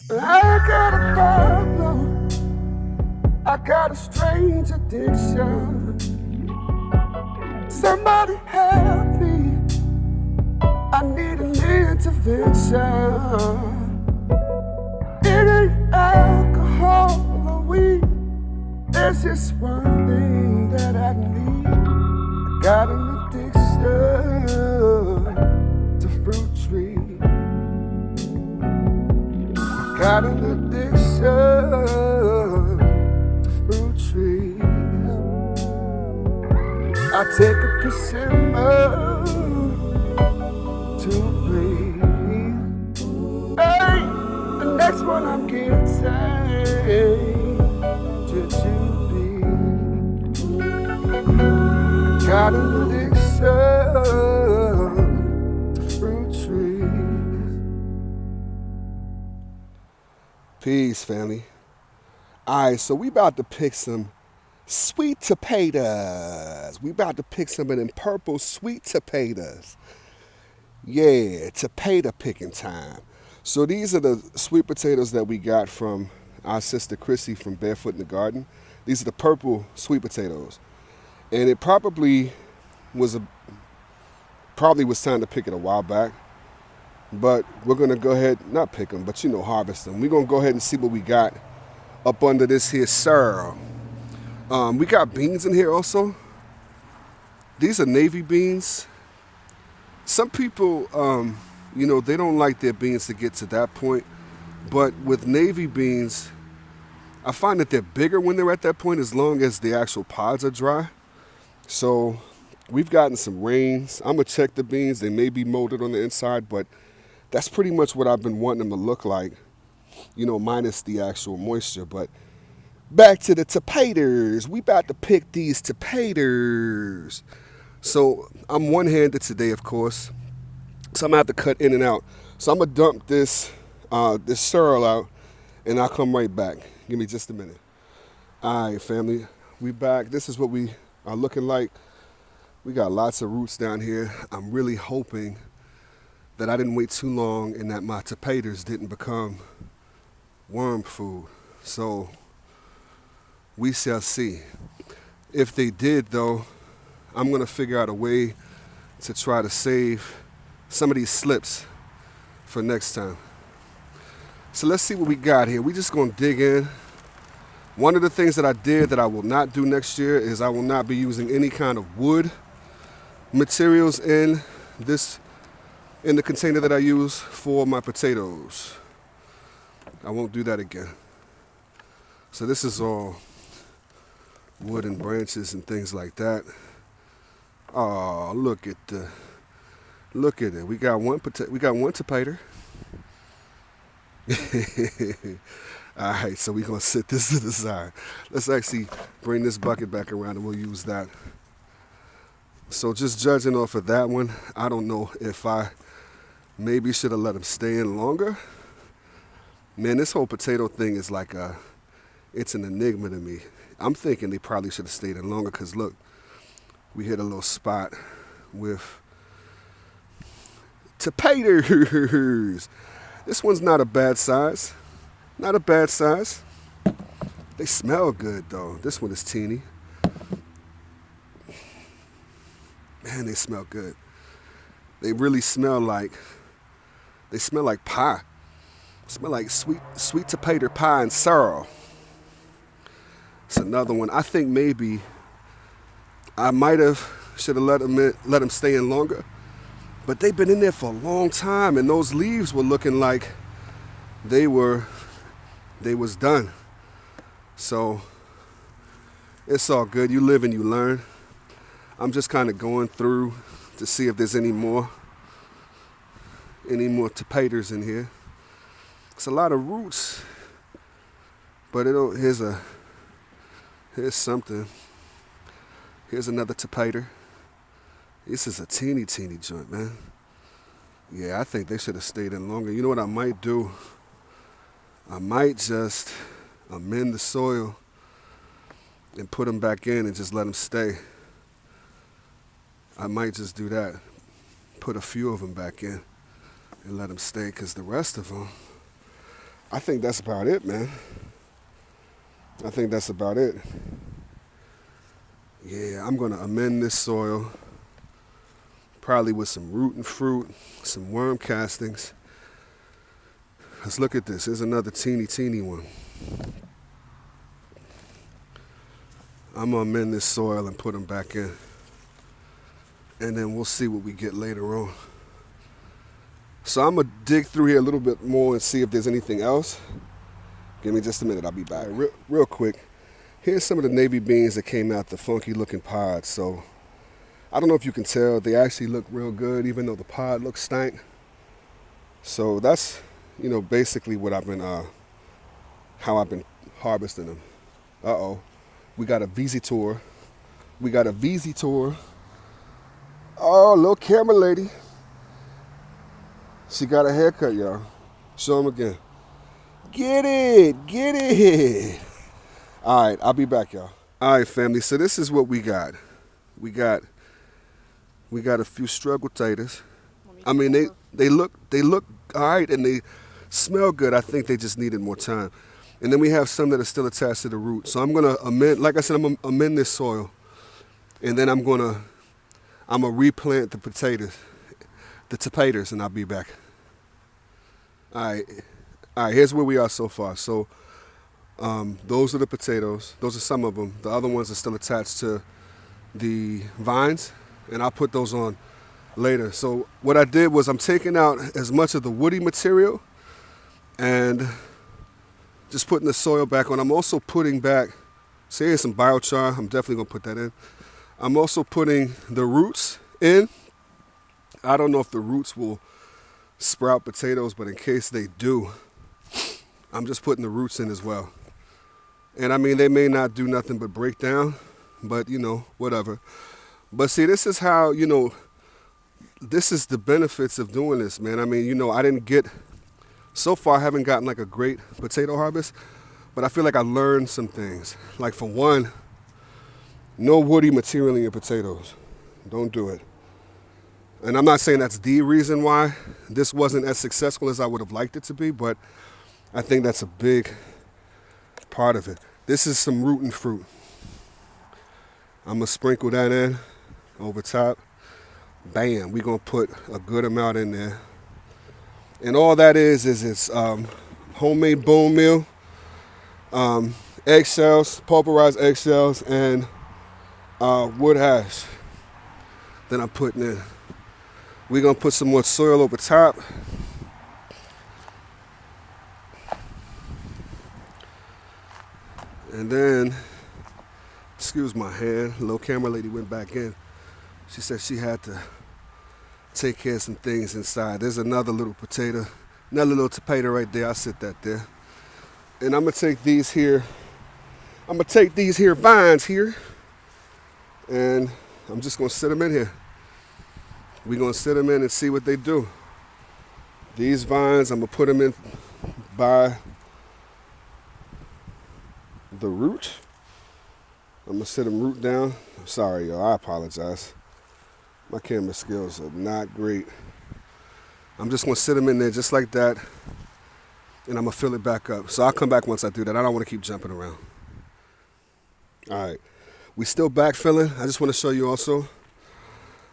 I got a problem. I got a strange addiction. Somebody help me. I need an intervention. It ain't alcohol or weed. There's just one thing that I need. I got an addiction to fruit trees. Got an addiction to fruit trees. I take a persimmon to breathe. Hey, the next one I'm getting jujube. Got an addiction to fruit trees. Peace, family. All right, so we about to pick some sweet taters. We about to pick some of them purple sweet taters. Yeah, tater picking time. So these are the sweet potatoes that we got from our sister Chrissy from Barefoot in the Garden. These are the purple sweet potatoes. And it probably was time to pick it a while back. But we're going to go ahead, not pick them, but harvest them. We're going to go ahead and see what we got up under this here sorrel. We got beans in here also. These are navy beans. Some people, they don't like their beans to get to that point. But with navy beans, I find that they're bigger when they're at that point as long as the actual pods are dry. So we've gotten some rains. I'm going to check the beans. They may be molded on the inside, but that's pretty much what I've been wanting them to look like, minus the actual moisture. But back to the taters. We about to pick these taters. So I'm one-handed today, of course. So I'm going to have to cut in and out. So I'm going to dump this sorrel out, and I'll come right back. Give me just a minute. All right, family. We back. This is what we are looking like. We got lots of roots down here. I'm really hoping that I didn't wait too long and that my taters didn't become worm food. So we shall see. If they did, though, I'm going to figure out a way to try to save some of these slips for next time. So let's see what we got here. We just going to dig in. One of the things that I did that I will not do next year is I will not be using any kind of wood materials in the container that I use for my potatoes. I won't do that again. So this is all wood and branches and things like that. Oh, look at it. We got one tater. All right, so we're gonna sit this to the side. Let's actually bring this bucket back around and we'll use that. So just judging off of that one, I don't know if I maybe should have let them stay in longer. Man, this whole potato thing is it's an enigma to me. I'm thinking they probably should have stayed in longer because look, we hit a little spot with taters. This one's not a bad size. Not a bad size. They smell good though. This one is teeny. Man, they smell good. They really smell like pie. Smell like sweet tater pie and sorrel. It's another one. I think maybe I should have let them stay in longer. But they've been in there for a long time, and those leaves were looking like they was done. So it's all good. You live and you learn. I'm just kind of going through to see if there's any more taters in here. It's a lot of roots, but here's something. Here's another tater. This is a teeny joint, man. Yeah, I think they should have stayed in longer. You know what I might do? I might just amend the soil and put them back in and just let them stay. I might just do that. Put a few of them back in and let them stay, because the rest of them, I think that's about it, man. I think that's about it. Yeah, I'm going to amend this soil, probably with some root and fruit, some worm castings. Let's look at this. Here's another teeny one. I'm going to amend this soil and put them back in. And then we'll see what we get later on. So I'm going to dig through here a little bit more and see if there's anything else. Give me just a minute. I'll be back. Real quick. Here's some of the navy beans that came out the funky looking pods. So I don't know if you can tell. They actually look real good even though the pod looks stank. So that's, basically what I've been, how I've been harvesting them. Uh-oh. We got a VZ tour. Oh, little camera lady. She got a haircut, y'all. Show them again. Get it. All right, I'll be back, y'all. All right, family. So this is what we got. We got a few struggle taters. I mean, they look all right and they smell good. I think they just needed more time. And then we have some that are still attached to the root. So I'm gonna amend. Like I said, I'm gonna amend this soil, and then I'm gonna replant the taters, and I'll be back. All right. Here's where we are so far. So those are the potatoes. Those are some of them. The other ones are still attached to the vines, and I'll put those on later. So what I did was I'm taking out as much of the woody material and just putting the soil back on. I'm also putting back, see, here's some biochar. I'm definitely going to put that in. I'm also putting the roots in. I don't know if the roots will sprout potatoes, but in case they do, I'm just putting the roots in as well. And I mean, they may not do nothing but break down, but whatever. But see, this is how, this is the benefits of doing this, man. I mean, I didn't get, so far I haven't gotten like a great potato harvest, but I feel like I learned some things. Like for one, no woody material in your potatoes. Don't do it. And I'm not saying that's the reason why this wasn't as successful as I would have liked it to be, but I think that's a big part of it. This is some root and fruit. I'm going to sprinkle that in over top. Bam, we're going to put a good amount in there. And all that is it's homemade bone meal, eggshells, pulverized eggshells, and wood hash that I'm putting in. We're going to put some more soil over top. And then, excuse my hand, little camera lady went back in. She said she had to take care of some things inside. There's another little potato, another little potato right there. I'll sit that there. And I'm going to take these here. Vines here. And I'm just going to sit them in here. We're going to sit them in and see what they do. These vines, I'm going to put them in by the root. I'm going to sit them root down. I'm sorry, y'all. I apologize. My camera skills are not great. I'm just going to sit them in there just like that. And I'm going to fill it back up. So I'll come back once I do that. I don't want to keep jumping around. All right. We still backfilling. I just want to show you also.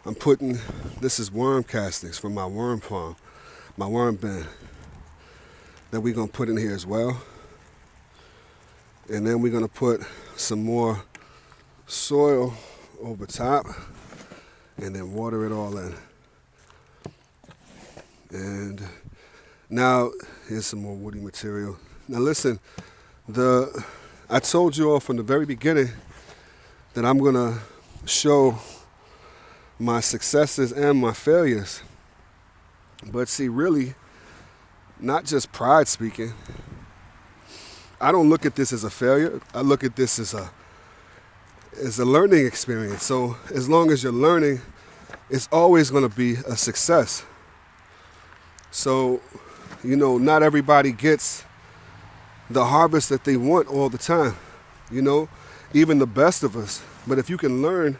I'm putting, this is worm castings from my worm farm, my worm bin, that we're going to put in here as well. And then we're going to put some more soil over top and then water it all in. And now here's some more woody material. Now listen, I told you all from the very beginning that I'm going to show my successes and my failures. But see, really, not just pride speaking. I don't look at this as a failure. I look at this as a learning experience. So as long as you're learning, it's always going to be a success. So, not everybody gets the harvest that they want all the time. Even the best of us. But if you can learn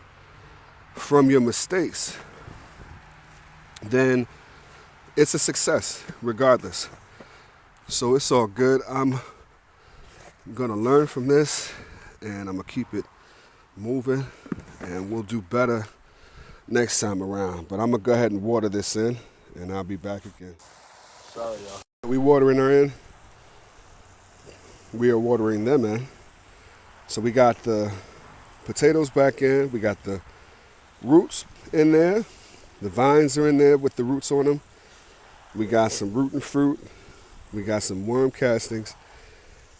from your mistakes, then it's a success regardless. So it's all good. I'm gonna learn from this, and I'm gonna keep it moving, and we'll do better next time around. But I'm gonna go ahead and water this in, and I'll be back again. Sorry, y'all. We watering her in. We are watering them in. So we got the potatoes back in. We got the roots in there. The vines are in there with the roots on them. We got some root and fruit. We got some worm castings.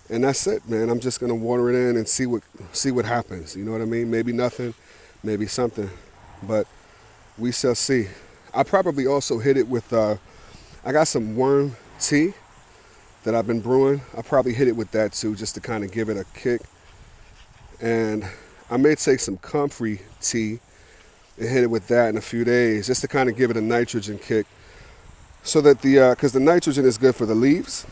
And that's it, man. I'm just gonna water it in and see what happens. You know what I mean? Maybe nothing, maybe something. But we shall see. I probably also hit it with I got some worm tea that I've been brewing. I probably hit it with that too, just to kind of give it a kick. And I may take some comfrey tea and hit it with that in a few days, just to kind of give it a nitrogen kick, so that because the nitrogen is good for the leaves.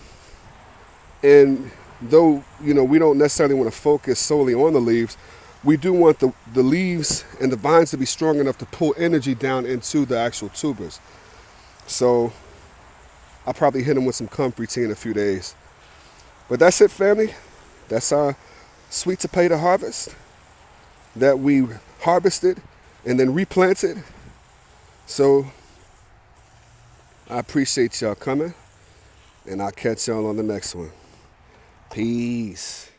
And though, we don't necessarily want to focus solely on the leaves, we do want the leaves and the vines to be strong enough to pull energy down into the actual tubers. So I'll probably hit them with some comfrey tea in a few days. But that's it, family. That's our sweet potato harvest that we harvested and then replanted. So I appreciate y'all coming, and I'll catch y'all on the next one. Peace.